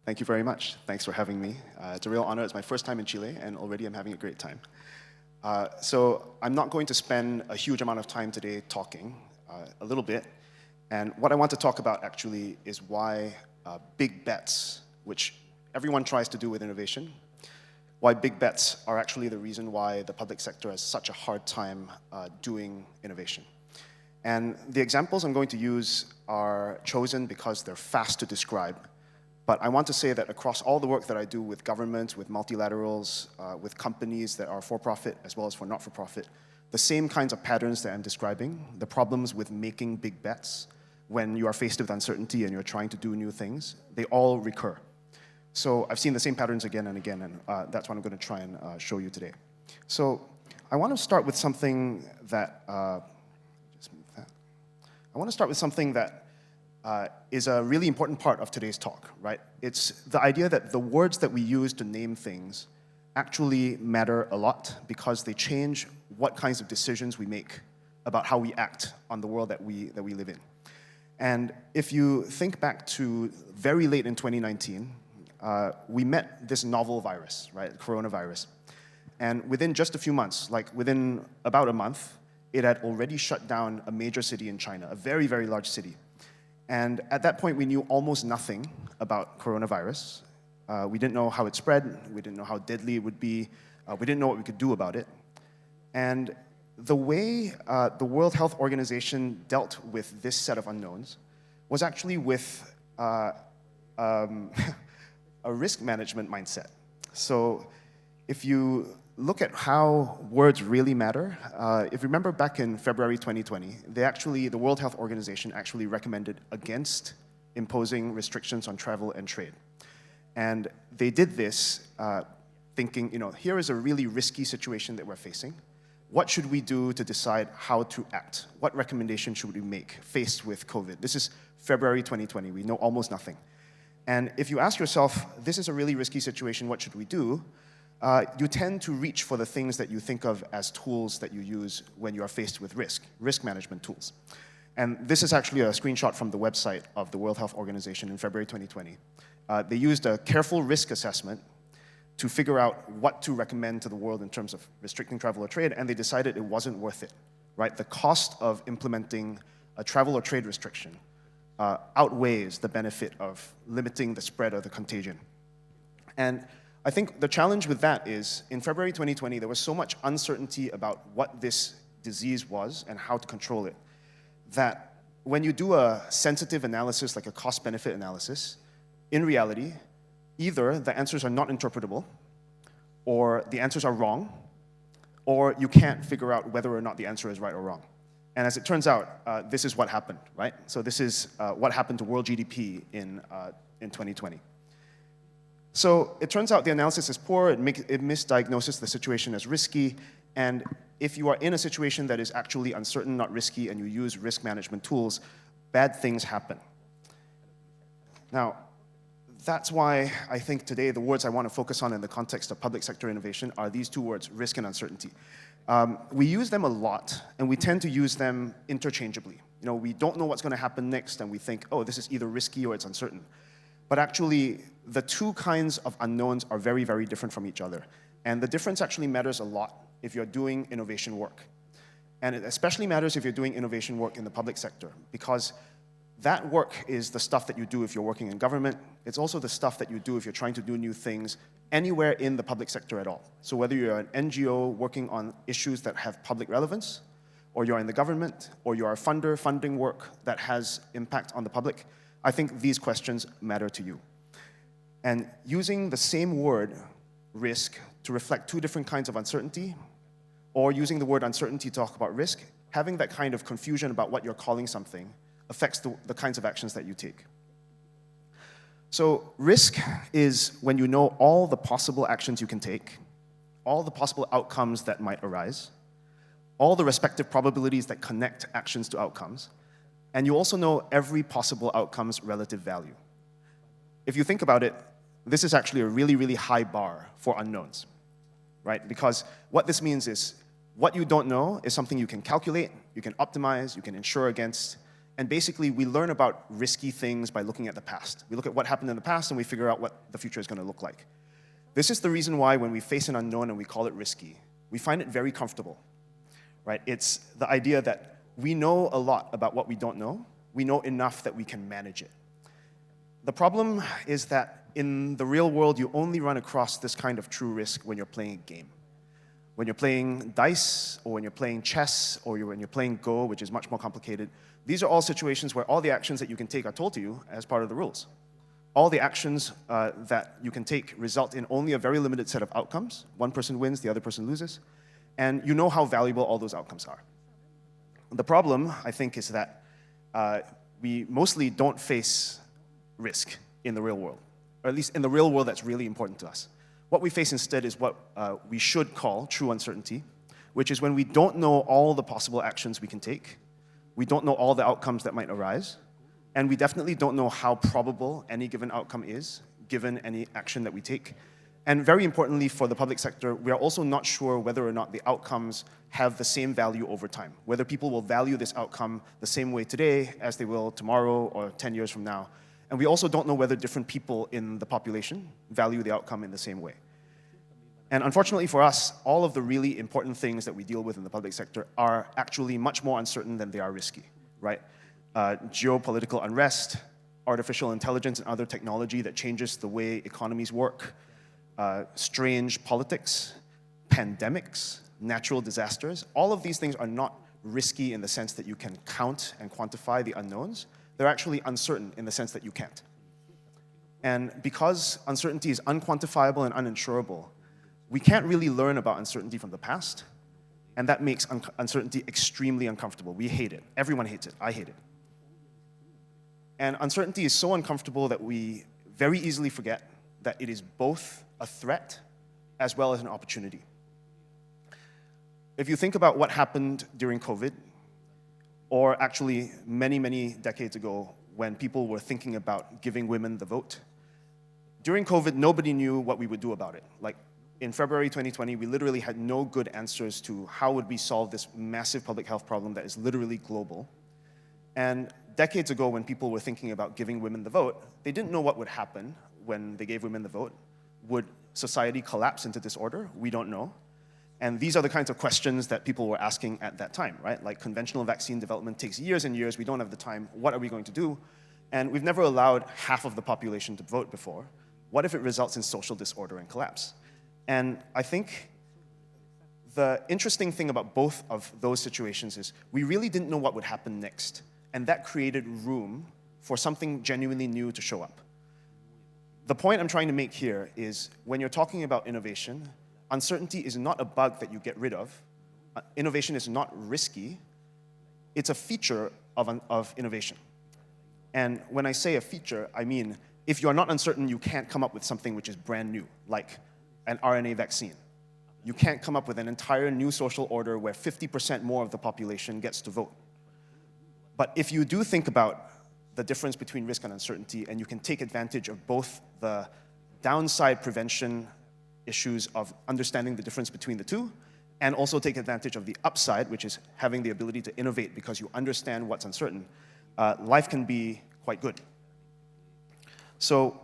Thank you very much. Thanks for having me. It's a real honor. It's my first time in Chile, and already I'm having a great time. So I'm not going to spend a huge amount of time today talking, a little bit. And what I want to talk about actually is why big bets, which everyone tries to do with innovation, why big bets are actually the reason why the public sector has such a hard time doing innovation. And the examples I'm going to use are chosen because they're fast to describe. But I want to say that across all the work that I do with governments, with multilaterals, with companies that are for-profit as well as for not-for-profit, the same kinds of patterns that I'm describing, the problems with making big bets when you are faced with uncertainty and you're trying to do new things, they all recur. So I've seen the same patterns again and again, and that's what I'm going to try and show you today. So I want to start with something that, is a really important part of today's talk, right? It's the idea that the words that we use to name things actually matter a lot because they change what kinds of decisions we make about how we act on the world that we live in. And if you think back to very late in 2019, we met this novel virus, right, coronavirus. And within just a few months, like within about a month, it had already shut down a major city in China, a very, very large city. And at that point, we knew almost nothing about coronavirus. We didn't know how it spread. We didn't know how deadly it would be. We didn't know what we could do about it. And the way the World Health Organization dealt with this set of unknowns was actually with a risk management mindset. So if you look at how words really matter, if you remember back in February 2020, the World Health Organization actually recommended against imposing restrictions on travel and trade. And they did this thinking, here is a really risky situation that we're facing. What should we do to decide how to act? What recommendation should we make faced with COVID? This is February 2020. We know almost nothing. And if you ask yourself, this is a really risky situation, what should we do? You tend to reach for the things that you think of as tools that you use when you are faced with risk management tools. And this is actually a screenshot from the website of the World Health Organization in February 2020. They used a careful risk assessment to figure out what to recommend to the world in terms of restricting travel or trade, and they decided it wasn't worth it, right? The cost of implementing a travel or trade restriction outweighs the benefit of limiting the spread of the contagion. And I think the challenge with that is, in February 2020, there was so much uncertainty about what this disease was and how to control it, that when you do a sensitive analysis, like a cost-benefit analysis, in reality, either the answers are not interpretable, or the answers are wrong, or you can't figure out whether or not the answer is right or wrong. And as it turns out, this is what happened, right? So this is what happened to world GDP in 2020. So it turns out the analysis is poor, it misdiagnoses the situation as risky, and if you are in a situation that is actually uncertain, not risky, and you use risk management tools, bad things happen. Now, that's why I think today the words I want to focus on in the context of public sector innovation are these two words, risk and uncertainty. We use them a lot, and we tend to use them interchangeably. We don't know what's going to happen next, and we think, oh, this is either risky or it's uncertain. But actually, the two kinds of unknowns are very, very different from each other. And the difference actually matters a lot if you're doing innovation work. And it especially matters if you're doing innovation work in the public sector, because that work is the stuff that you do if you're working in government. It's also the stuff that you do if you're trying to do new things anywhere in the public sector at all. So whether you're an NGO working on issues that have public relevance, or you're in the government, or you're a funder funding work that has impact on the public, I think these questions matter to you. And using the same word, risk, to reflect two different kinds of uncertainty, or using the word uncertainty to talk about risk, having that kind of confusion about what you're calling something affects the kinds of actions that you take. So risk is when you know all the possible actions you can take, all the possible outcomes that might arise, all the respective probabilities that connect actions to outcomes, and you also know every possible outcome's relative value. If you think about it, this is actually a really, really high bar for unknowns, right? Because what this means is what you don't know is something you can calculate, you can optimize, you can insure against, And basically, we learn about risky things by looking at the past. We look at what happened in the past, and we figure out what the future is going to look like. This is the reason why when we face an unknown and we call it risky, we find it very comfortable, right? It's the idea that we know a lot about what we don't know. We know enough that we can manage it. The problem is that in the real world, you only run across this kind of true risk when you're playing a game. When you're playing dice, or when you're playing chess, or when you're playing Go, which is much more complicated, these are all situations where all the actions that you can take are told to you as part of the rules. All the actions that you can take result in only a very limited set of outcomes. One person wins, the other person loses. And you know how valuable all those outcomes are. The problem, I think, is that we mostly don't face risk in the real world, or at least in the real world that's really important to us. What we face instead is what we should call true uncertainty, which is when we don't know all the possible actions we can take, we don't know all the outcomes that might arise, and we definitely don't know how probable any given outcome is, given any action that we take. And very importantly for the public sector, we are also not sure whether or not the outcomes have the same value over time, whether people will value this outcome the same way today as they will tomorrow or 10 years from now. And we also don't know whether different people in the population value the outcome in the same way. And unfortunately for us, all of the really important things that we deal with in the public sector are actually much more uncertain than they are risky, right? Geopolitical unrest, artificial intelligence and other technology that changes the way economies work, strange politics, pandemics, natural disasters, all of these things are not risky in the sense that you can count and quantify the unknowns. They're actually uncertain in the sense that you can't. And because uncertainty is unquantifiable and uninsurable, we can't really learn about uncertainty from the past, and that makes uncertainty extremely uncomfortable. We hate it. Everyone hates it. I hate it. And uncertainty is so uncomfortable that we very easily forget that it is both a threat as well as an opportunity. If you think about what happened during COVID, or actually many, many decades ago when people were thinking about giving women the vote, during COVID, nobody knew what we would do about it. Like, in February 2020, we literally had no good answers to how would we solve this massive public health problem that is literally global. And decades ago, when people were thinking about giving women the vote, they didn't know what would happen when they gave women the vote. Would society collapse into disorder? We don't know. And these are the kinds of questions that people were asking at that time, right? Like, conventional vaccine development takes years and years. We don't have the time. What are we going to do? And we've never allowed half of the population to vote before. What if it results in social disorder and collapse? And I think the interesting thing about both of those situations is we really didn't know what would happen next. And that created room for something genuinely new to show up. The point I'm trying to make here is when you're talking about innovation, uncertainty is not a bug that you get rid of. Innovation is not risky. It's a feature of innovation. And when I say a feature, I mean if you're not uncertain, you can't come up with something which is brand new, like an RNA vaccine. You can't come up with an entire new social order where 50% more of the population gets to vote. But if you do think about the difference between risk and uncertainty, and you can take advantage of both the downside prevention issues of understanding the difference between the two, and also take advantage of the upside, which is having the ability to innovate because you understand what's uncertain, life can be quite good. So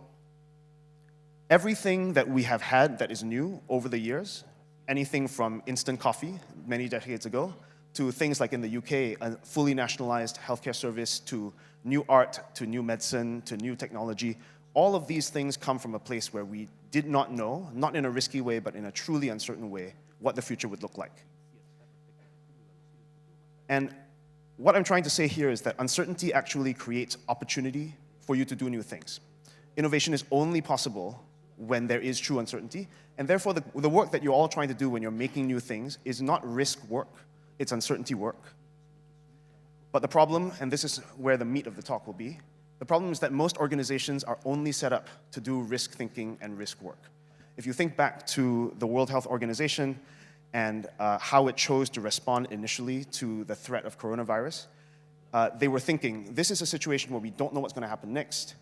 everything that we have had that is new over the years, anything from instant coffee many decades ago, to things like in the UK, a fully nationalized healthcare service, to new art, to new medicine, to new technology, all of these things come from a place where we did not know, not in a risky way, but in a truly uncertain way, what the future would look like. And what I'm trying to say here is that uncertainty actually creates opportunity for you to do new things. Innovation is only possible when there is true uncertainty, and therefore the work that you're all trying to do when you're making new things is not risk work, it's uncertainty work. But the problem, and this is where the meat of the talk will be, the problem is that most organizations are only set up to do risk thinking and risk work. If you think back to the World Health Organization and how it chose to respond initially to the threat of coronavirus, they were thinking, this is a situation where we don't know what's going to happen next.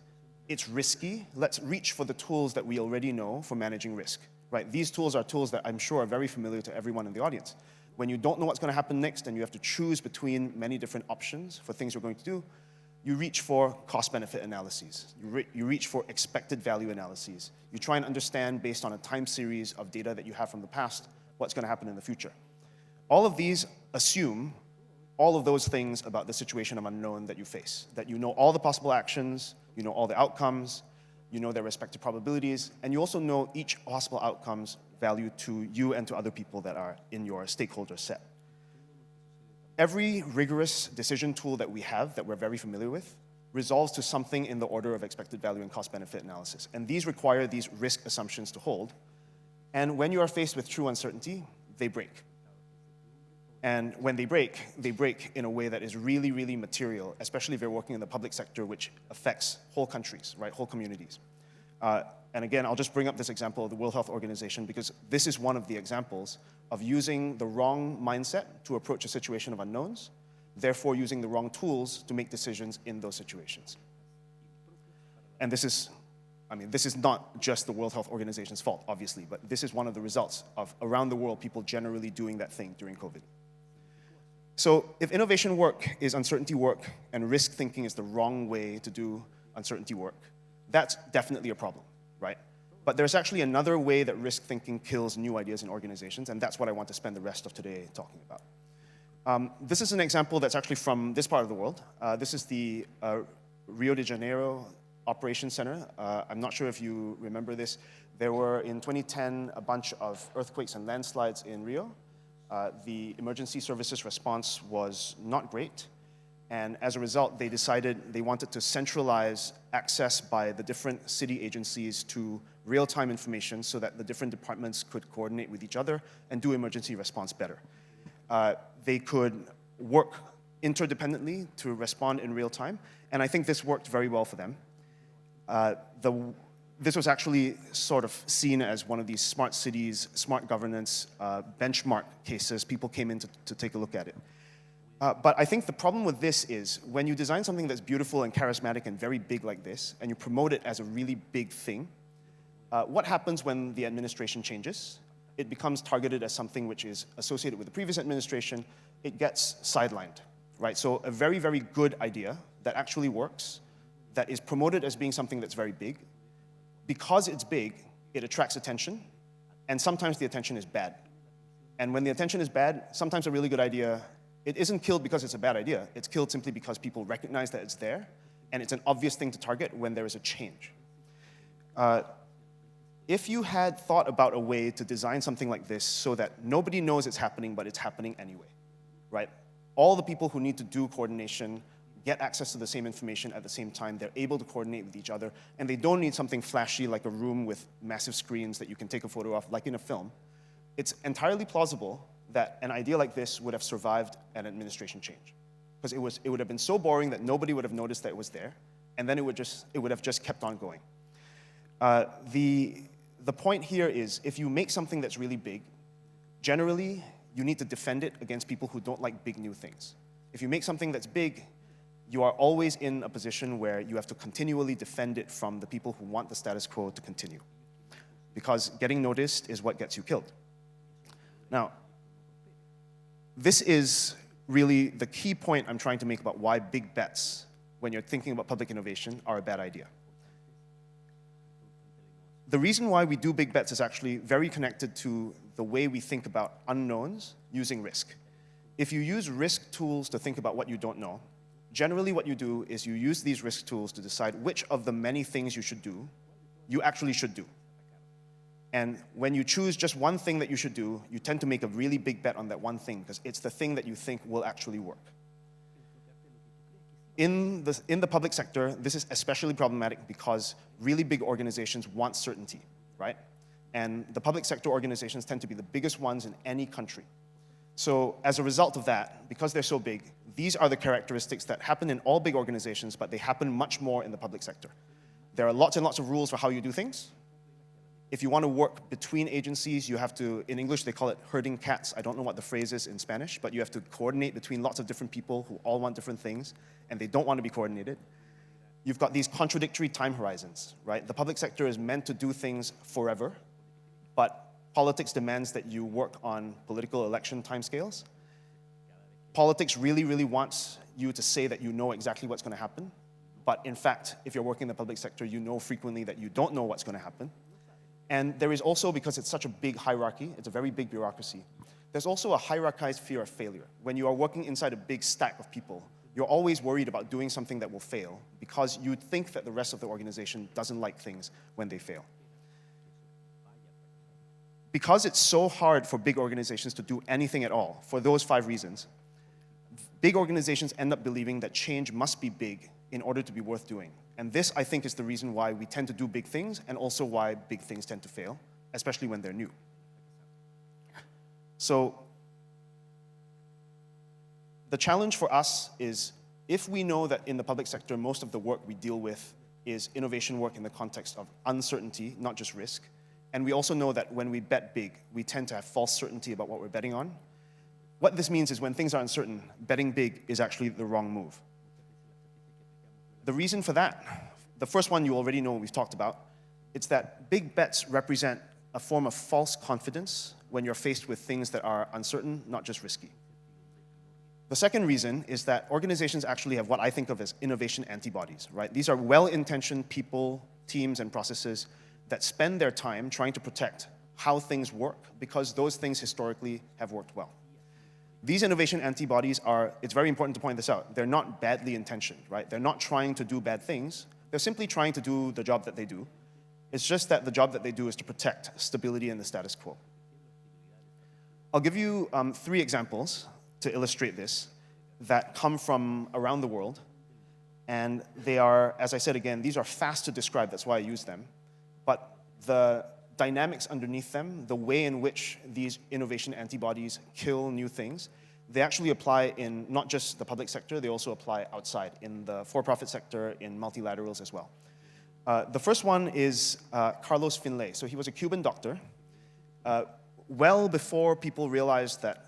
It's risky. Let's reach for the tools that we already know for managing risk. Right? These tools are tools that I'm sure are very familiar to everyone in the audience. When you don't know what's going to happen next and you have to choose between many different options for things you're going to do, you reach for cost-benefit analyses. You reach for expected value analyses. You try and understand, based on a time series of data that you have from the past, what's going to happen in the future. All of these assume all of those things about the situation of unknown that you face, that you know all the possible actions, you know all the outcomes, you know their respective probabilities, and you also know each possible outcome's value to you and to other people that are in your stakeholder set. Every rigorous decision tool that we have, that we're very familiar with, resolves to something in the order of expected value and cost-benefit analysis. And these require these risk assumptions to hold. And when you are faced with true uncertainty, they break. And when they break in a way that is really, really material, especially if you're working in the public sector, which affects whole countries, right, whole communities. And again, I'll just bring up this example of the World Health Organization because this is one of the examples of using the wrong mindset to approach a situation of unknowns, therefore using the wrong tools to make decisions in those situations. And this is not just the World Health Organization's fault, obviously, but this is one of the results of, around the world, people generally doing that thing during COVID. So if innovation work is uncertainty work and risk thinking is the wrong way to do uncertainty work, that's definitely a problem, right? But there's actually another way that risk thinking kills new ideas in organizations, and that's what I want to spend the rest of today talking about. This is an example that's actually from this part of the world. This is the Rio de Janeiro Operations Center. I'm not sure if you remember this. There were, in 2010, a bunch of earthquakes and landslides in Rio. The emergency services response was not great. And as a result, they decided they wanted to centralize access by the different city agencies to real-time information so that the different departments could coordinate with each other and do emergency response better. They could work interdependently to respond in real time, and I think this worked very well for them. This was actually sort of seen as one of these smart cities, smart governance benchmark cases. People came in to take a look at it. But I think the problem with this is when you design something that's beautiful and charismatic and very big like this, and you promote it as a really big thing, what happens when the administration changes? It becomes targeted as something which is associated with the previous administration. It gets sidelined, right? So a very, very good idea that actually works, that is promoted as being something that's very big, because it's big, it attracts attention, and sometimes the attention is bad. And when the attention is bad, sometimes a really good idea, it isn't killed because it's a bad idea. It's killed simply because people recognize that it's there, and it's an obvious thing to target when there is a change. If you had thought about a way to design something like this so that nobody knows it's happening, but it's happening anyway, right? All the people who need to do coordination get access to the same information at the same time. They're able to coordinate with each other, and they don't need something flashy like a room with massive screens that you can take a photo of, like in a film. It's entirely plausible that an idea like this would have survived an administration change, because it would have been so boring that nobody would have noticed that it was there, and then it would have just kept on going. The point here is, if you make something that's really big, generally you need to defend it against people who don't like big new things. If you make something that's big, you are always in a position where you have to continually defend it from the people who want the status quo to continue, because getting noticed is what gets you killed. Now, this is really the key point I'm trying to make about why big bets, when you're thinking about public innovation, are a bad idea. The reason why we do big bets is actually very connected to the way we think about unknowns using risk. If you use risk tools to think about what you don't know, generally what you do is you use these risk tools to decide which of the many things you should do, you actually should do. And when you choose just one thing that you should do, you tend to make a really big bet on that one thing, because it's the thing that you think will actually work. In the public sector, this is especially problematic because really big organizations want certainty, right? And the public sector organizations tend to be the biggest ones in any country. So as a result of that, because they're so big, these are the characteristics that happen in all big organizations, but they happen much more in the public sector. There are lots and lots of rules for how you do things. If you want to work between agencies, you have to, in English they call it herding cats. I don't know what the phrase is in Spanish, but you have to coordinate between lots of different people who all want different things, and they don't want to be coordinated. You've got these contradictory time horizons, right? The public sector is meant to do things forever, but politics demands that you work on political election timescales. Politics really, really wants you to say that you know exactly what's going to happen. But in fact, if you're working in the public sector, you know frequently that you don't know what's going to happen. And there is also, because it's such a big hierarchy, it's a very big bureaucracy, there's also a hierarchized fear of failure. When you are working inside a big stack of people, you're always worried about doing something that will fail because you think that the rest of the organization doesn't like things when they fail. Because it's so hard for big organizations to do anything at all, for those 5 reasons, big organizations end up believing that change must be big in order to be worth doing. And this, I think, is the reason why we tend to do big things and also why big things tend to fail, especially when they're new. So the challenge for us is, if we know that in the public sector, most of the work we deal with is innovation work in the context of uncertainty, not just risk, and we also know that when we bet big, we tend to have false certainty about what we're betting on. What this means is when things are uncertain, betting big is actually the wrong move. The reason for that, the first one you already know we've talked about, it's that big bets represent a form of false confidence when you're faced with things that are uncertain, not just risky. The second reason is that organizations actually have what I think of as innovation antibodies, right? These are well-intentioned people, teams, and processes that spend their time trying to protect how things work because those things historically have worked well. These innovation antibodies are, it's very important to point this out, they're not badly intentioned, right? They're not trying to do bad things. They're simply trying to do the job that they do. It's just that the job that they do is to protect stability and the status quo. I'll give you 3 examples to illustrate this that come from around the world. And they are, as I said again, these are fast to describe, that's why I use them. But the dynamics underneath them, the way in which these innovation antibodies kill new things, they actually apply in not just the public sector, they also apply outside, in the for-profit sector, in multilaterals as well. The first one is Carlos Finlay. So he was a Cuban doctor. Well before people realized that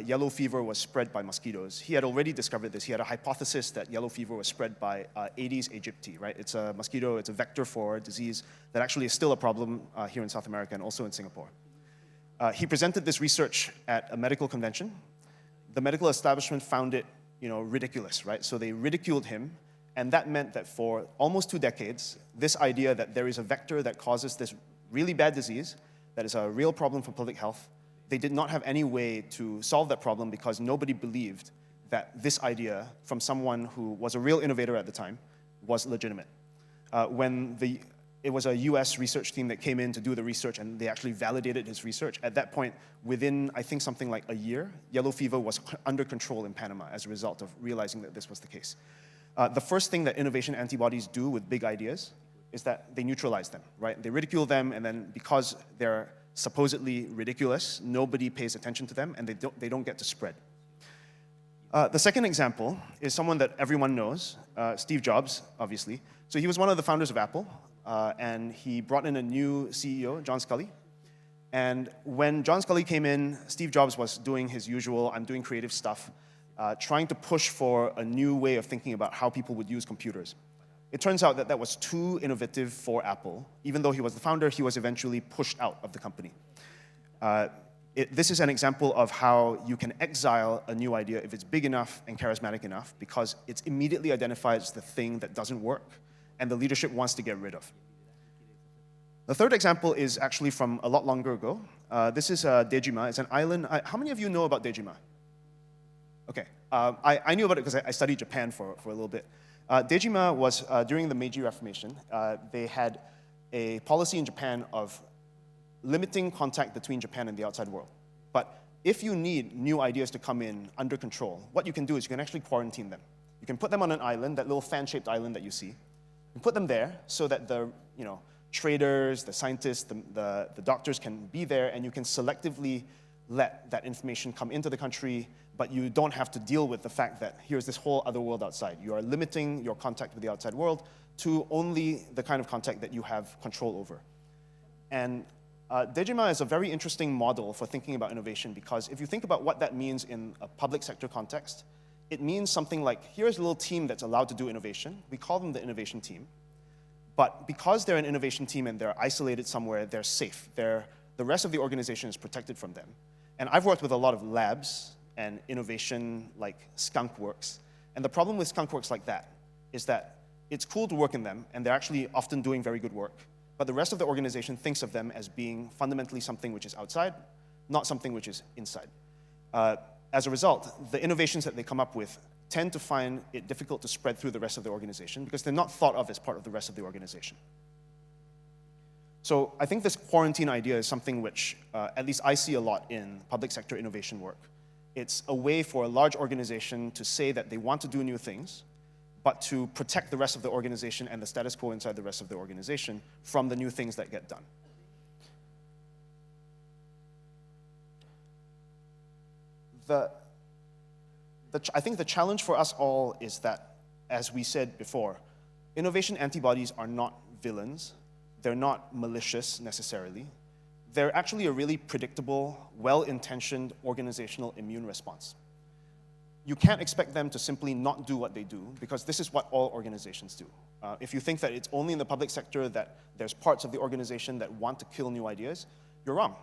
yellow fever was spread by mosquitoes, he had already discovered this. He had a hypothesis that yellow fever was spread by Aedes aegypti, right? It's a mosquito, it's a vector for a disease that actually is still a problem here in South America and also in Singapore. He presented this research at a medical convention. The medical establishment found it, ridiculous, right? So they ridiculed him, and that meant that for almost 2 decades, this idea that there is a vector that causes this really bad disease, that is a real problem for public health, they did not have any way to solve that problem because nobody believed that this idea from someone who was a real innovator at the time was legitimate. It was a US research team that came in to do the research, and they actually validated his research. At that point, within, I think, something like a year, yellow fever was under control in Panama as a result of realizing that this was the case. The first thing that innovation antibodies do with big ideas is that they neutralize them, right? They ridicule them, and then because they're supposedly ridiculous, nobody pays attention to them, and they don't get to spread. The second example is someone that everyone knows, Steve Jobs, obviously. So he was one of the founders of Apple, and he brought in a new CEO, John Sculley. And when John Sculley came in, Steve Jobs was doing his usual, I'm doing creative stuff, trying to push for a new way of thinking about how people would use computers. It turns out that that was too innovative for Apple. Even though he was the founder, he was eventually pushed out of the company. This is an example of how you can exile a new idea if it's big enough and charismatic enough, because it's immediately identified as the thing that doesn't work, and the leadership wants to get rid of. The third example is actually from a lot longer ago. This is Dejima. It's an island. How many of you know about Dejima? Okay. I knew about it because I studied Japan for a little bit. Dejima was, during the Meiji Reformation, they had a policy in Japan of limiting contact between Japan and the outside world. But if you need new ideas to come in under control, what you can do is you can actually quarantine them. You can put them on an island, that little fan-shaped island that you see. You put them there so that the traders, the scientists, the doctors can be there, and you can selectively let that information come into the country, but you don't have to deal with the fact that here's this whole other world outside. You are limiting your contact with the outside world to only the kind of contact that you have control over. And Dejima is a very interesting model for thinking about innovation, because if you think about what that means in a public sector context, it means something like, here's a little team that's allowed to do innovation. We call them the innovation team. But because they're an innovation team and they're isolated somewhere, they're safe. The rest of the organization is protected from them. And I've worked with a lot of labs, and innovation like skunk works. And the problem with skunk works like that is that it's cool to work in them, and they're actually often doing very good work, but the rest of the organization thinks of them as being fundamentally something which is outside, not something which is inside. As a result, the innovations that they come up with tend to find it difficult to spread through the rest of the organization because they're not thought of as part of the rest of the organization. So I think this quarantine idea is something which, at least I see a lot in public sector innovation work. It's a way for a large organization to say that they want to do new things, but to protect the rest of the organization and the status quo inside the rest of the organization from the new things that get done. I think the challenge for us all is that, as we said before, innovation antibodies are not villains. They're not malicious necessarily. They're actually a really predictable, well-intentioned organizational immune response. You can't expect them to simply not do what they do, because this is what all organizations do. If you think that it's only in the public sector that there's parts of the organization that want to kill new ideas, you're wrong.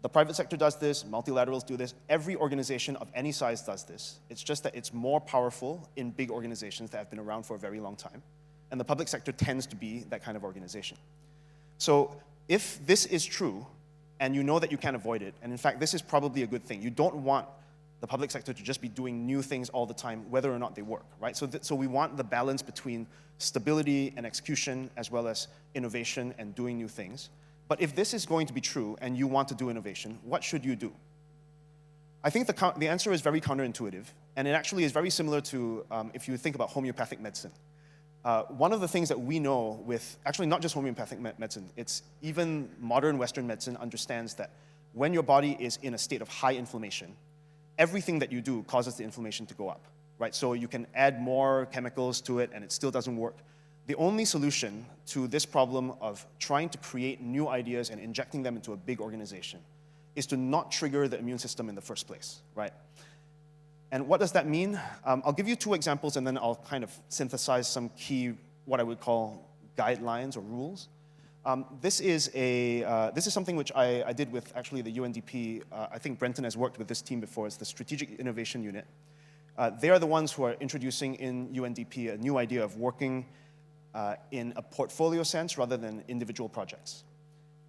The private sector does this, multilaterals do this, every organization of any size does this. It's just that it's more powerful in big organizations that have been around for a very long time, and the public sector tends to be that kind of organization. So if this is true, and you know that you can't avoid it, and in fact, this is probably a good thing. You don't want the public sector to just be doing new things all the time, whether or not they work, right? So we want the balance between stability and execution, as well as innovation and doing new things. But if this is going to be true, and you want to do innovation, what should you do? I think the answer is very counterintuitive, and it actually is very similar to if you think about homeopathic medicine. One of the things that we know with, actually not just homeopathic medicine, it's even modern Western medicine understands that when your body is in a state of high inflammation, everything that you do causes the inflammation to go up, right? So you can add more chemicals to it and it still doesn't work. The only solution to this problem of trying to create new ideas and injecting them into a big organization is to not trigger the immune system in the first place, right? And what does that mean? I'll give you two examples and then I'll kind of synthesize some key, what I would call guidelines or rules. This is something which I did with actually the UNDP. I think Brenton has worked with this team before. It's the Strategic Innovation Unit. They are the ones who are introducing in UNDP a new idea of working in a portfolio sense rather than individual projects.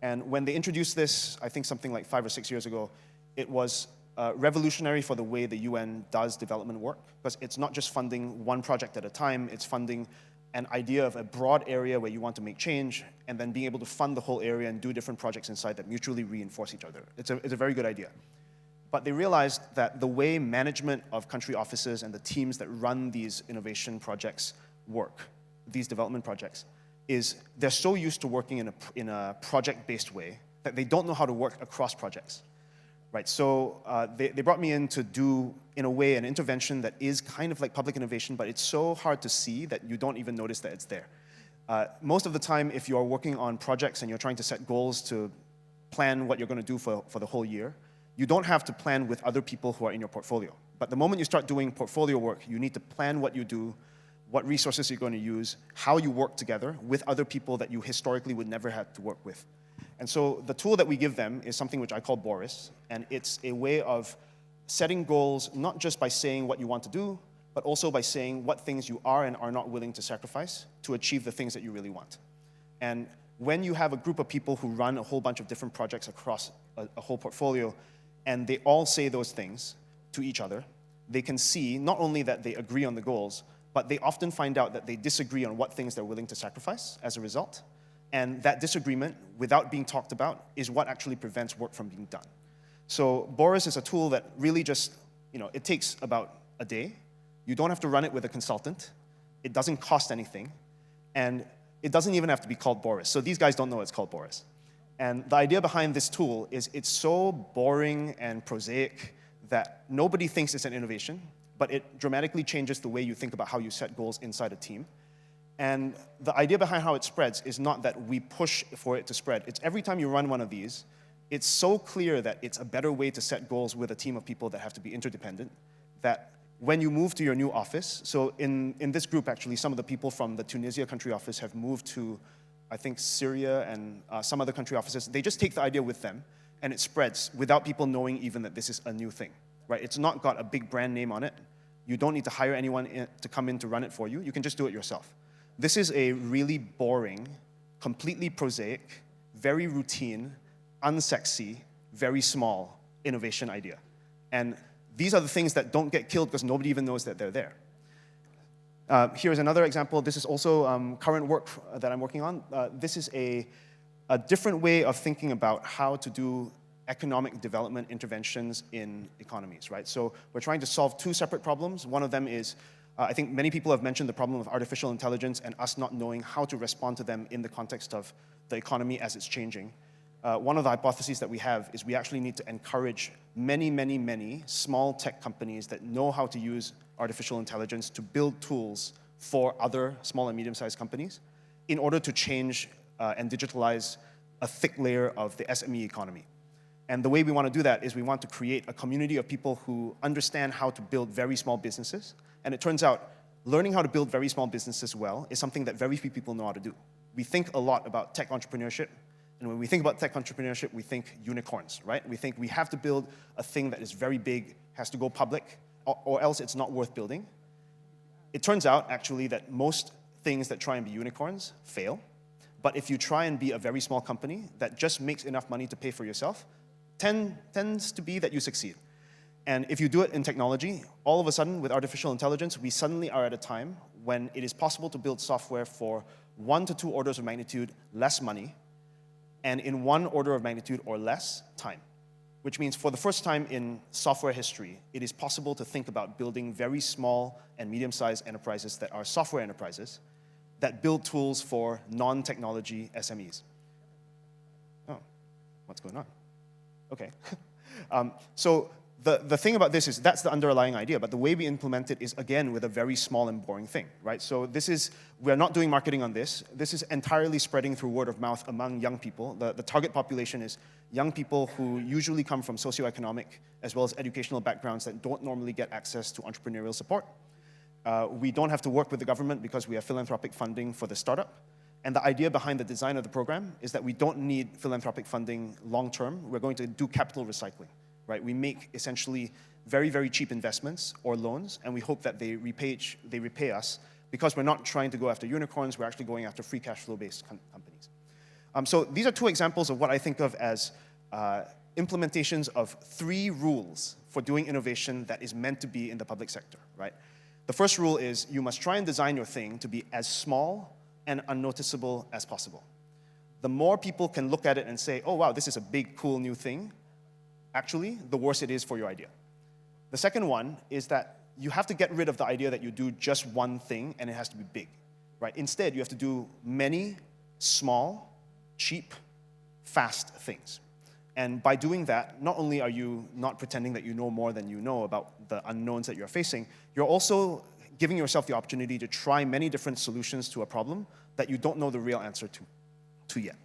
And when they introduced this, I think something like 5 or 6 years ago, it was revolutionary for the way the UN does development work, because it's not just funding one project at a time, it's funding an idea of a broad area where you want to make change, and then being able to fund the whole area and do different projects inside that mutually reinforce each other. It's a very good idea. But they realized that the way management of country offices and the teams that run these innovation projects work, these development projects, is they're so used to working in a project-based way that they don't know how to work across projects. Right, so they brought me in to do, in a way, an intervention that is kind of like public innovation, but it's so hard to see that you don't even notice that it's there. Most of the time, if you're working on projects and you're trying to set goals to plan what you're going to do for the whole year, you don't have to plan with other people who are in your portfolio. But the moment you start doing portfolio work, you need to plan what you do, what resources you're going to use, how you work together with other people that you historically would never have to work with. And so the tool that we give them is something which I call Boris, and it's a way of setting goals not just by saying what you want to do, but also by saying what things you are and are not willing to sacrifice to achieve the things that you really want. And when you have a group of people who run a whole bunch of different projects across a whole portfolio, and they all say those things to each other, they can see not only that they agree on the goals, but they often find out that they disagree on what things they're willing to sacrifice as a result. And that disagreement, without being talked about, is what actually prevents work from being done. So Boris is a tool that really just, it takes about a day. You don't have to run it with a consultant. It doesn't cost anything. And it doesn't even have to be called Boris. So these guys don't know it's called Boris. And the idea behind this tool is it's so boring and prosaic that nobody thinks it's an innovation, but it dramatically changes the way you think about how you set goals inside a team. And the idea behind how it spreads is not that we push for it to spread. It's every time you run one of these, it's so clear that it's a better way to set goals with a team of people that have to be interdependent, that when you move to your new office, so in this group, actually, some of the people from the Tunisia country office have moved to, I think, Syria and some other country offices. They just take the idea with them, and it spreads without people knowing even that this is a new thing. right? It's not got a big brand name on it. You don't need to hire anyone to come in to run it for you. You can just do it yourself. This is a really boring, completely prosaic, very routine, unsexy, very small innovation idea. And these are the things that don't get killed because nobody even knows that they're there. Here's another example. This is also current work that I'm working on. This is a different way of thinking about how to do economic development interventions in economies, right? So we're trying to solve two separate problems. One of them is, I think many people have mentioned the problem of artificial intelligence and us not knowing how to respond to them in the context of the economy as it's changing. One of the hypotheses that we have is we actually need to encourage many, many, many small tech companies that know how to use artificial intelligence to build tools for other small and medium-sized companies in order to change and digitalize a thick layer of the SME economy. And the way we want to do that is we want to create a community of people who understand how to build very small businesses. And it turns out learning how to build very small businesses well is something that very few people know how to do. We think a lot about tech entrepreneurship. And when we think about tech entrepreneurship, we think unicorns, right? We think we have to build a thing that is very big, has to go public, or else it's not worth building. It turns out, actually, that most things that try and be unicorns fail. But if you try and be a very small company that just makes enough money to pay for yourself, tends to be that you succeed. And if you do it in technology, all of a sudden, with artificial intelligence, we suddenly are at a time when it is possible to build software for 1 to 2 orders of magnitude less money, and in 1 order of magnitude or less time. Which means for the first time in software history, it is possible to think about building very small and medium-sized enterprises that are software enterprises that build tools for non-technology SMEs. Oh, what's going on? Okay. So the thing about this is that's the underlying idea, but the way we implement it is, again, with a very small and boring thing, right? So we're not doing marketing on this. This is entirely spreading through word of mouth among young people. The target population is young people who usually come from socioeconomic as well as educational backgrounds that don't normally get access to entrepreneurial support. We don't have to work with the government because we have philanthropic funding for the startup. And the idea behind the design of the program is that we don't need philanthropic funding long term. We're going to do capital recycling, right? We make essentially very, very cheap investments or loans, and we hope that they repay us because we're not trying to go after unicorns, we're actually going after free cash flow-based companies. So these are 2 examples of what I think of as implementations of 3 rules for doing innovation that is meant to be in the public sector, right? The first rule is you must try and design your thing to be as small and unnoticeable as possible. The more people can look at it and say, oh, wow, this is a big, cool new thing, actually, the worse it is for your idea. The second one is that you have to get rid of the idea that you do just one thing and it has to be big, right? Instead, you have to do many small, cheap, fast things. And by doing that, not only are you not pretending that you know more than you know about the unknowns that you're facing, you're also giving yourself the opportunity to try many different solutions to a problem that you don't know the real answer to yet.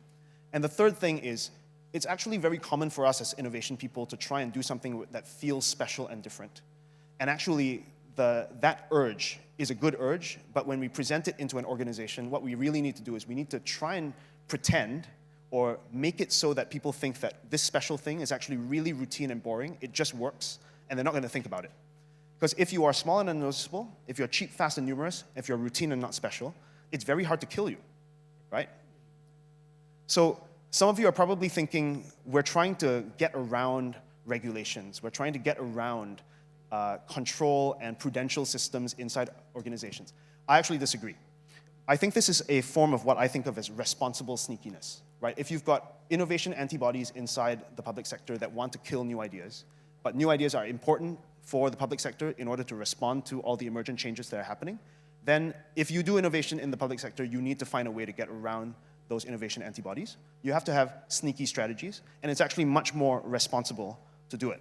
And the third thing is, it's actually very common for us as innovation people to try and do something that feels special and different. And actually, that urge is a good urge, but when we present it into an organization, what we really need to do is we need to try and pretend or make it so that people think that this special thing is actually really routine and boring, it just works, and they're not going to think about it. Because if you are small and unnoticeable, if you're cheap, fast, and numerous, if you're routine and not special, it's very hard to kill you, right? So some of you are probably thinking, we're trying to get around regulations. We're trying to get around control and prudential systems inside organizations. I actually disagree. I think this is a form of what I think of as responsible sneakiness, right? If you've got innovation antibodies inside the public sector that want to kill new ideas, but new ideas are important for the public sector in order to respond to all the emergent changes that are happening, then if you do innovation in the public sector, you need to find a way to get around those innovation antibodies. You have to have sneaky strategies, and it's actually much more responsible to do it.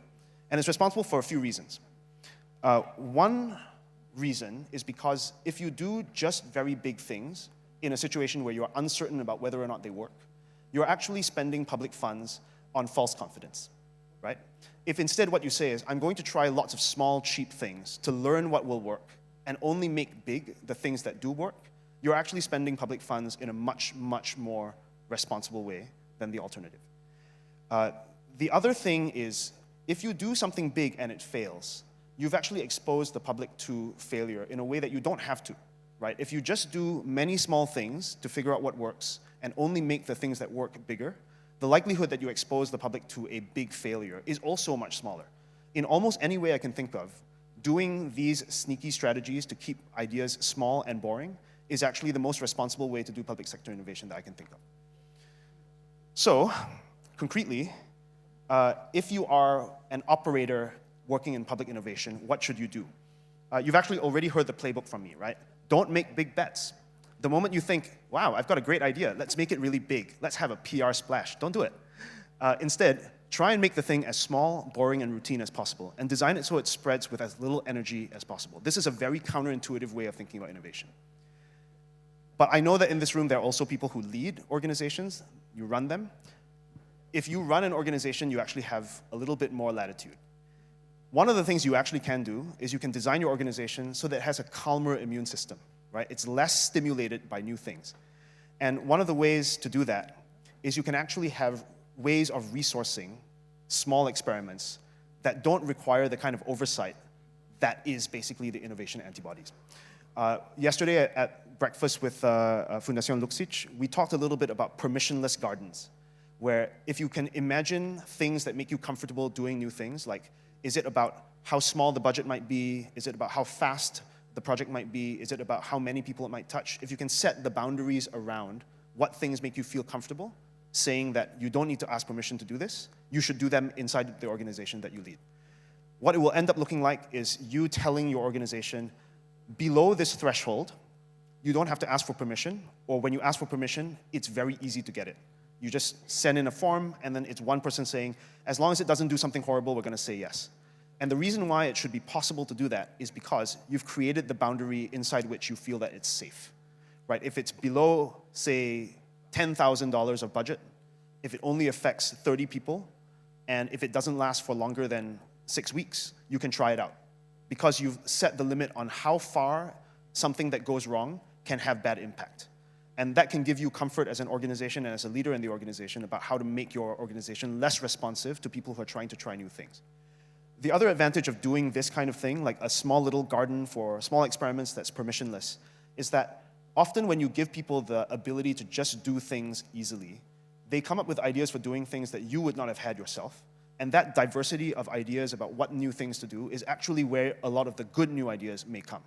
And it's responsible for a few reasons. One reason is because if you do just very big things in a situation where you're uncertain about whether or not they work, you're actually spending public funds on false confidence, right? If instead what you say is, I'm going to try lots of small, cheap things to learn what will work and only make big the things that do work, you're actually spending public funds in a much, much more responsible way than the alternative. The other thing is, if you do something big and it fails, you've actually exposed the public to failure in a way that you don't have to, right? If you just do many small things to figure out what works and only make the things that work bigger, the likelihood that you expose the public to a big failure is also much smaller. In almost any way I can think of, doing these sneaky strategies to keep ideas small and boring is actually the most responsible way to do public sector innovation that I can think of. So, concretely, if you are an operator working in public innovation, what should you do? You've actually already heard the playbook from me, right? Don't make big bets. The moment you think, wow, I've got a great idea, let's make it really big, let's have a PR splash, don't do it. Instead, try and make the thing as small, boring, and routine as possible, and design it so it spreads with as little energy as possible. This is a very counterintuitive way of thinking about innovation. But I know that in this room there are also people who lead organizations, you run them. If you run an organization, you actually have a little bit more latitude. One of the things you actually can do is you can design your organization so that it has a calmer immune system, right? It's less stimulated by new things. And one of the ways to do that is you can actually have ways of resourcing small experiments that don't require the kind of oversight that is basically the innovation antibodies. Yesterday at breakfast with Fundación Luksic, we talked a little bit about permissionless gardens, where if you can imagine things that make you comfortable doing new things, like is it about how small the budget might be? Is it about how fast the project might be? Is it about how many people it might touch? If you can set the boundaries around what things make you feel comfortable, saying that you don't need to ask permission to do this, you should do them inside the organization that you lead. What it will end up looking like is you telling your organization, below this threshold, you don't have to ask for permission, or when you ask for permission, it's very easy to get it. You just send in a form, and then it's one person saying, as long as it doesn't do something horrible, we're gonna say yes. And the reason why it should be possible to do that is because you've created the boundary inside which you feel that it's safe, right? If it's below, say, $10,000 of budget, if it only affects 30 people, and if it doesn't last for longer than 6 weeks, you can try it out. Because you've set the limit on how far something that goes wrong can have bad impact. And that can give you comfort as an organization and as a leader in the organization about how to make your organization less responsive to people who are trying to try new things. The other advantage of doing this kind of thing, like a small little garden for small experiments that's permissionless, is that often when you give people the ability to just do things easily, they come up with ideas for doing things that you would not have had yourself. And that diversity of ideas about what new things to do is actually where a lot of the good new ideas may come.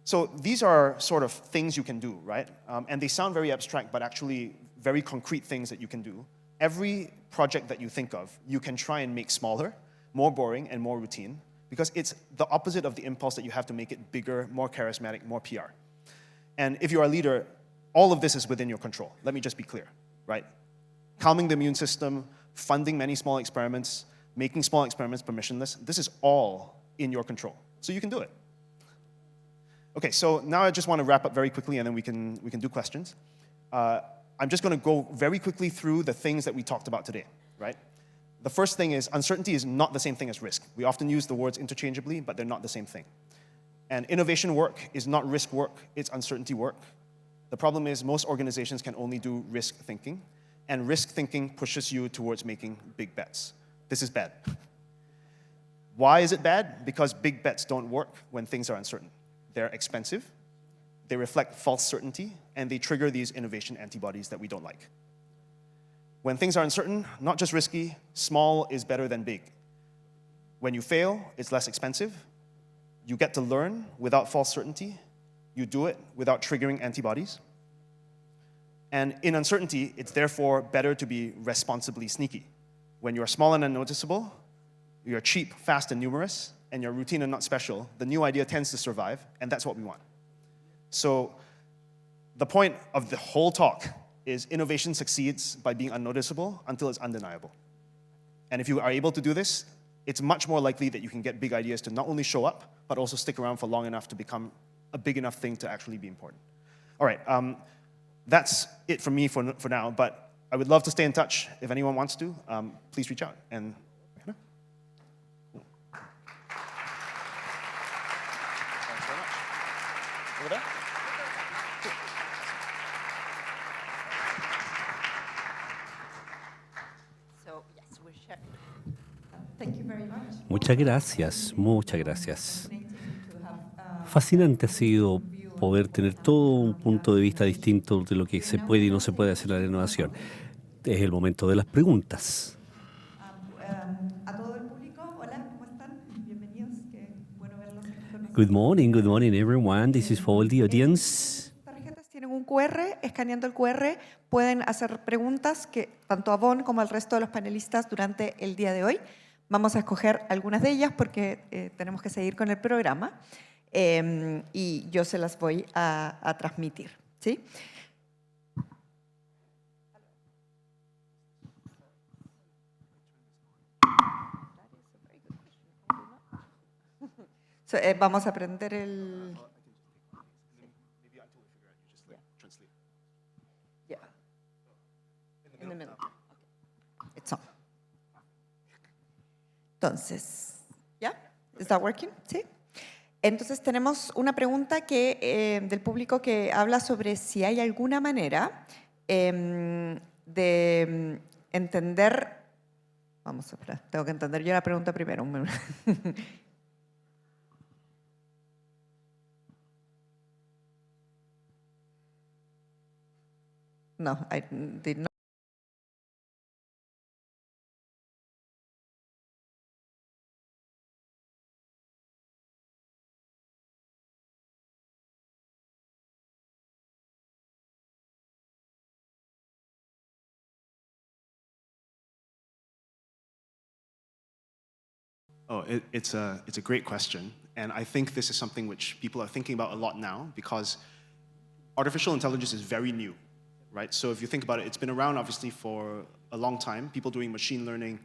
So these are sort of things you can do, right? And they sound very abstract, but actually very concrete things that you can do. Every project that you think of, you can try and make smaller, more boring, and more routine, because it's the opposite of the impulse that you have to make it bigger, more charismatic, more PR. And if you're a leader, all of this is within your control. Let me just be clear, right? Calming the immune system, funding many small experiments, making small experiments permissionless, this is all in your control. So you can do it. Okay, so now I just want to wrap up very quickly, and then we can do questions. I'm just going to go very quickly through the things that we talked about today, right? The first thing is uncertainty is not the same thing as risk. We often use the words interchangeably, but they're not the same thing. And innovation work is not risk work, it's uncertainty work. The problem is most organizations can only do risk thinking, and risk thinking pushes you towards making big bets. This is bad. Why is it bad? Because big bets don't work when things are uncertain. They're expensive, they reflect false certainty, and they trigger these innovation antibodies that we don't like. When things are uncertain, not just risky, small is better than big. When you fail, it's less expensive. You get to learn without false certainty. You do it without triggering antibodies. And in uncertainty, it's therefore better to be responsibly sneaky. When you're small and unnoticeable, you're cheap, fast, and numerous, and you're routine and not special, the new idea tends to survive, and that's what we want. So the point of the whole talk is innovation succeeds by being unnoticeable until it's undeniable. And if you are able to do this, it's much more likely that you can get big ideas to not only show up, but also stick around for long enough to become a big enough thing to actually be important. All right, that's it from me for now, but I would love to stay in touch. If anyone wants to, please reach out. And thanks very much. Over there? So, yes, we're sharing. Muchas gracias, muchas gracias. Fascinante ha sido poder tener todo un punto de vista distinto de lo que se puede y no se puede hacer en la innovación. Es el momento de las preguntas. A todo el público, hola, ¿cómo están? Bienvenidos, qué bueno verlos aquí con nosotros. Good morning everyone. This is for all the audience. Estas tarjetas tienen un QR, escaneando el QR pueden hacer preguntas que tanto a Vaughn como al resto de los panelistas durante el día de hoy. Vamos a escoger algunas de ellas porque tenemos que seguir con el programa y yo se las voy a transmitir, ¿sí? Vamos a aprender el... Yeah. In the middle. Okay. It's on. Entonces, ¿ya? ¿Is that working? ¿Sí? Entonces tenemos una pregunta del público que habla sobre si hay alguna manera de entender... Vamos a esperar, tengo que entender yo la pregunta primero. No, I did not. Oh, it's a great question. And I think this is something which people are thinking about a lot now because artificial intelligence is very new, right? So if you think about it, it's been around obviously for a long time, people doing machine learning,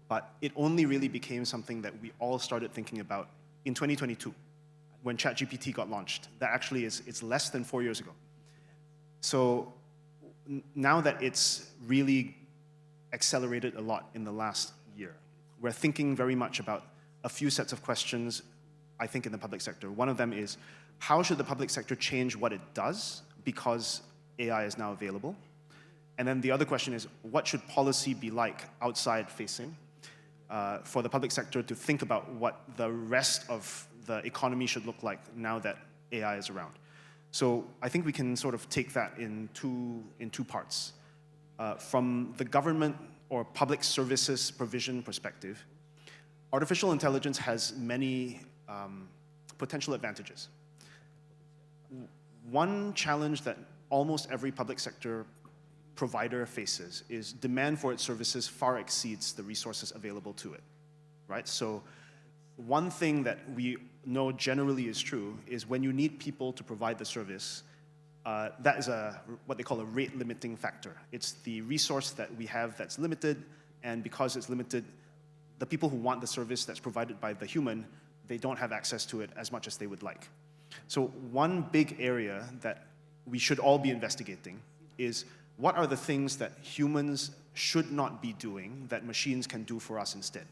but it only really became something that we all started thinking about in 2022 when ChatGPT got launched. That actually it's less than 4 years ago. So now that it's really accelerated a lot in the last year, we're thinking very much about a few sets of questions, I think, in the public sector. One of them is, how should the public sector change what it does because AI is now available? And then the other question is, what should policy be like outside facing for the public sector to think about what the rest of the economy should look like now that AI is around? So I think we can sort of take that in two parts. From the government or public services provision perspective, artificial intelligence has many potential advantages. One challenge that almost every public sector provider faces is demand for its services far exceeds the resources available to it, right? So one thing that we know generally is true is when you need people to provide the service, that is what they call a rate limiting factor. It's the resource that we have that's limited, and because it's limited, the people who want the service that's provided by the human, they don't have access to it as much as they would like. So one big area that we should all be investigating is what are the things that humans should not be doing that machines can do for us instead,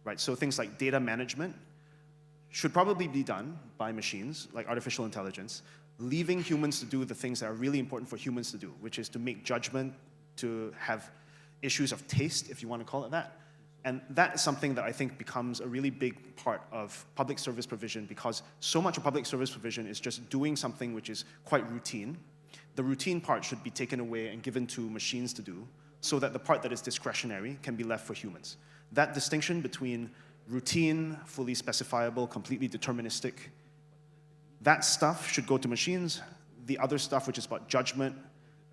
right? So things like data management should probably be done by machines, like artificial intelligence, leaving humans to do the things that are really important for humans to do, which is to make judgment, to have issues of taste, if you want to call it that. And that is something that I think becomes a really big part of public service provision because so much of public service provision is just doing something which is quite routine. The routine part should be taken away and given to machines to do so that the part that is discretionary can be left for humans. That distinction between routine, fully specifiable, completely deterministic, that stuff should go to machines. The other stuff, which is about judgment,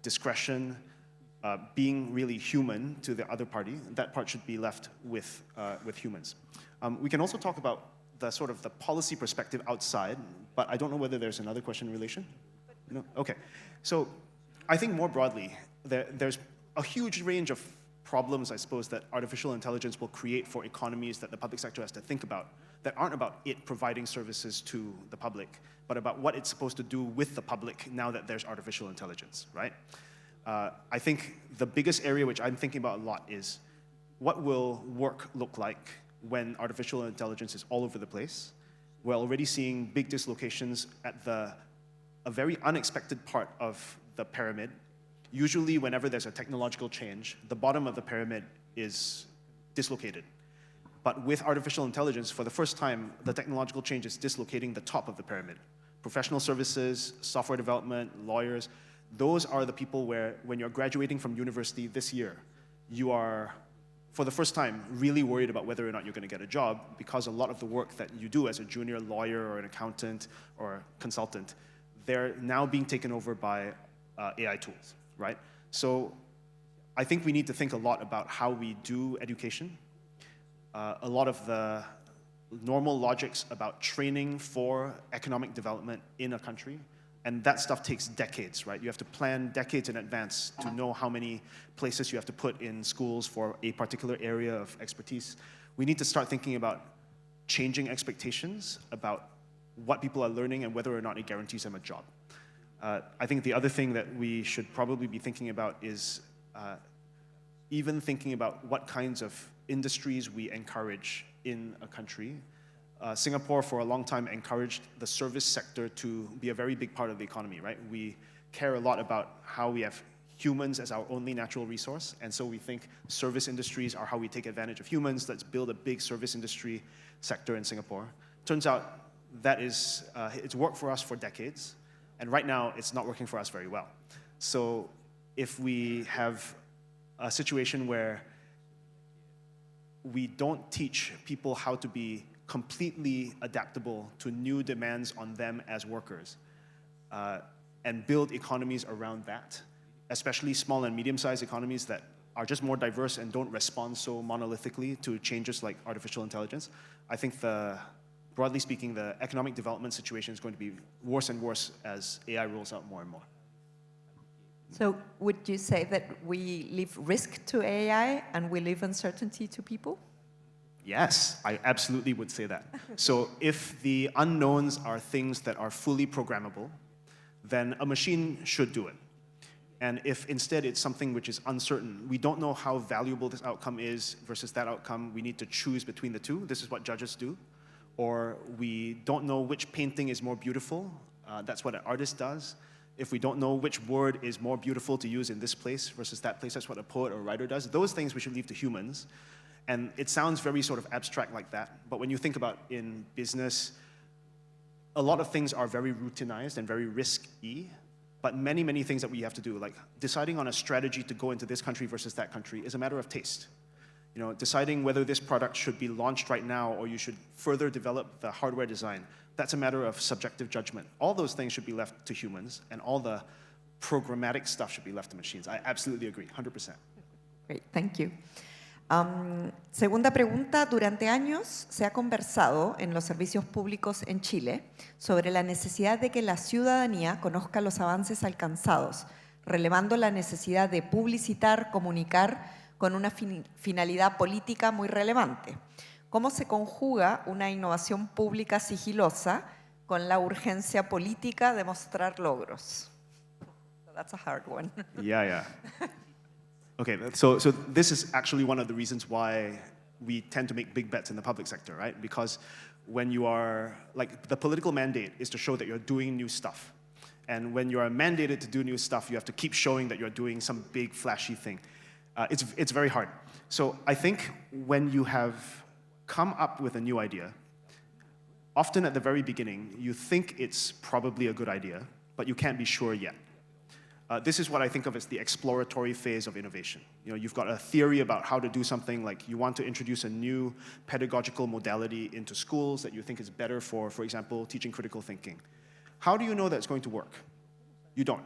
discretion, being really human to the other party, that part should be left with humans. We can also talk about the sort of the policy perspective outside, but I don't know whether there's another question in relation. No? Okay. So I think more broadly, there's a huge range of problems, I suppose, that artificial intelligence will create for economies that the public sector has to think about that aren't about it providing services to the public, but about what it's supposed to do with the public now that there's artificial intelligence, right? I think the biggest area which I'm thinking about a lot is what will work look like when artificial intelligence is all over the place. We're already seeing big dislocations at a very unexpected part of the pyramid. Usually whenever there's a technological change, the bottom of the pyramid is dislocated. But with artificial intelligence, for the first time, the technological change is dislocating the top of the pyramid. Professional services, software development, lawyers, those are the people where, when you're graduating from university this year, you are, for the first time, really worried about whether or not you're going to get a job, because a lot of the work that you do as a junior lawyer or an accountant or consultant, they're now being taken over by AI tools, right? So I think we need to think a lot about how we do education. A lot of the normal logics about training for economic development in a country, and that stuff takes decades, right? You have to plan decades in advance to know how many places you have to put in schools for a particular area of expertise. We need to start thinking about changing expectations about what people are learning and whether or not it guarantees them a job. I think the other thing that we should probably be thinking about is even thinking about what kinds of industries we encourage in a country. Singapore, for a long time, encouraged the service sector to be a very big part of the economy, right? We care a lot about how we have humans as our only natural resource, and so we think service industries are how we take advantage of humans. Let's build a big service industry sector in Singapore. Turns out that is, it's worked for us for decades, and right now it's not working for us very well. So if we have a situation where we don't teach people how to be completely adaptable to new demands on them as workers, and build economies around that, especially small and medium-sized economies that are just more diverse and don't respond so monolithically to changes like artificial intelligence. I think broadly speaking, the economic development situation is going to be worse and worse as AI rolls out more and more. So would you say that we leave risk to AI and we leave uncertainty to people? Yes, I absolutely would say that. So if the unknowns are things that are fully programmable, then a machine should do it. And if instead it's something which is uncertain, we don't know how valuable this outcome is versus that outcome, we need to choose between the two. This is what judges do. Or we don't know which painting is more beautiful. That's what an artist does. If we don't know which word is more beautiful to use in this place versus that place, that's what a poet or writer does. Those things we should leave to humans. And it sounds very sort of abstract like that, but when you think about in business, a lot of things are very routinized and very risky, but many, many things that we have to do, like deciding on a strategy to go into this country versus that country, is a matter of taste. You know, deciding whether this product should be launched right now or you should further develop the hardware design, that's a matter of subjective judgment. All those things should be left to humans, and all the programmatic stuff should be left to machines. I absolutely agree, 100%. Great, thank you. Segunda pregunta, durante años se ha conversado en los servicios públicos en Chile sobre la necesidad de que la ciudadanía conozca los avances alcanzados, relevando la necesidad de publicitar, comunicar con una finalidad política muy relevante. ¿Cómo se conjuga una innovación pública sigilosa con la urgencia política de mostrar logros? So that's a hard one. Yeah. Okay, so this is actually one of the reasons why we tend to make big bets in the public sector, right? Because when you are, like, the political mandate is to show that you're doing new stuff. And when you are mandated to do new stuff, you have to keep showing that you're doing some big, flashy thing. It's very hard. So I think when you have come up with a new idea, often at the very beginning, you think it's probably a good idea, but you can't be sure yet. This is what I think of as the exploratory phase of innovation. You know, you've got a theory about how to do something, like you want to introduce a new pedagogical modality into schools that you think is better for example, teaching critical thinking. How do you know that it's going to work? You don't.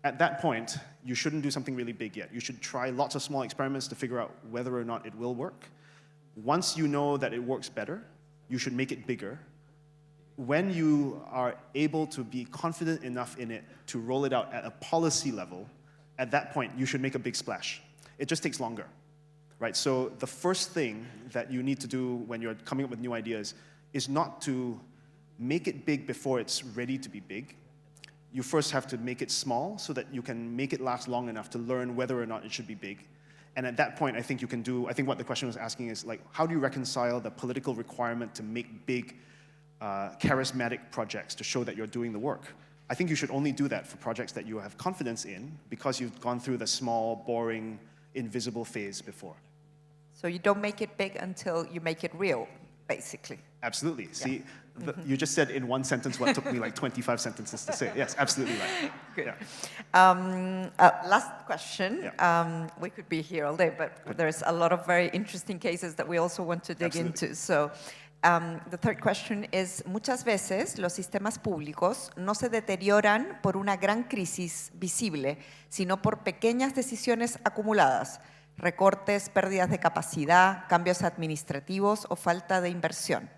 At that point, you shouldn't do something really big yet. You should try lots of small experiments to figure out whether or not it will work. Once you know that it works better, you should make it bigger. When you are able to be confident enough in it to roll it out at a policy level, at that point, you should make a big splash. It just takes longer, right? So the first thing that you need to do when you're coming up with new ideas is not to make it big before it's ready to be big. You first have to make it small so that you can make it last long enough to learn whether or not it should be big. And at that point, I think what the question was asking is, like, how do you reconcile the political requirement to make big, charismatic projects to show that you're doing the work? I think you should only do that for projects that you have confidence in because you've gone through the small, boring, invisible phase before. So you don't make it big until you make it real, basically. Absolutely. See, you just said in one sentence what took me like 25 sentences to say. Yes, absolutely right. Good. Yeah. Last question. Yeah. We could be here all day, but there's a lot of very interesting cases that we also want to dig into. So the third question is, muchas veces los sistemas públicos no se deterioran por una gran crisis visible, sino por pequeñas decisiones acumuladas, recortes, pérdidas de capacidad, cambios administrativos o falta de inversión.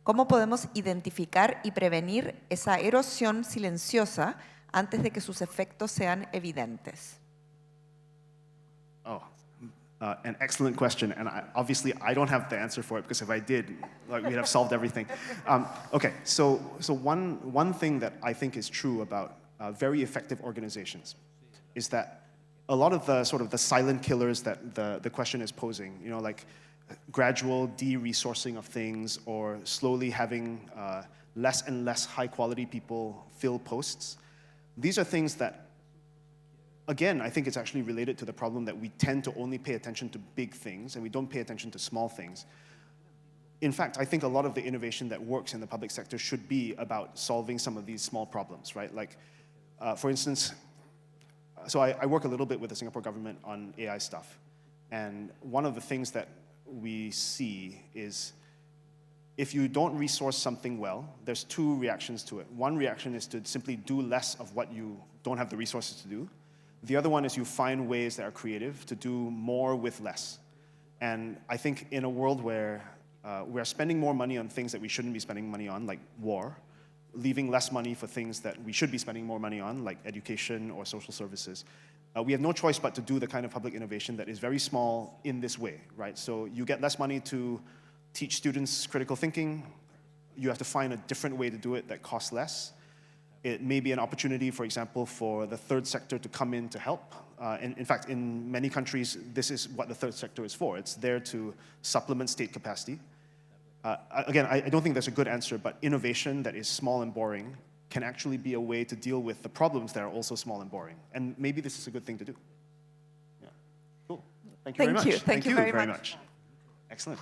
¿Cómo podemos identificar y prevenir esa erosión silenciosa antes de que sus efectos sean evidentes? Oh, an excellent question, and obviously I don't have the answer for it, because if I did, like, we'd have solved everything. Okay, so one thing that I think is true about very effective organizations is that a lot of the sort of the silent killers that the question is posing, you know, like gradual de-resourcing of things, or slowly having less and less high-quality people fill posts. These are things that, again, I think it's actually related to the problem that we tend to only pay attention to big things and we don't pay attention to small things. In fact, I think a lot of the innovation that works in the public sector should be about solving some of these small problems, right? Like, for instance, so I work a little bit with the Singapore government on AI stuff. And one of the things that we see is, if you don't resource something well, there's two reactions to it. One reaction is to simply do less of what you don't have the resources to do. The other one is you find ways that are creative to do more with less. And I think in a world where we're spending more money on things that we shouldn't be spending money on, like war, leaving less money for things that we should be spending more money on, like education or social services, we have no choice but to do the kind of public innovation that is very small in this way, right? So you get less money to teach students critical thinking. You have to find a different way to do it that costs less. It may be an opportunity, for example, for the third sector to come in to help. In fact, in many countries, this is what the third sector is for. It's there to supplement state capacity. Again, I don't think there's a good answer, but innovation that is small and boring can actually be a way to deal with the problems that are also small and boring. And maybe this is a good thing to do. Yeah. Cool. Thank you very much. Thank you very much. Excellent.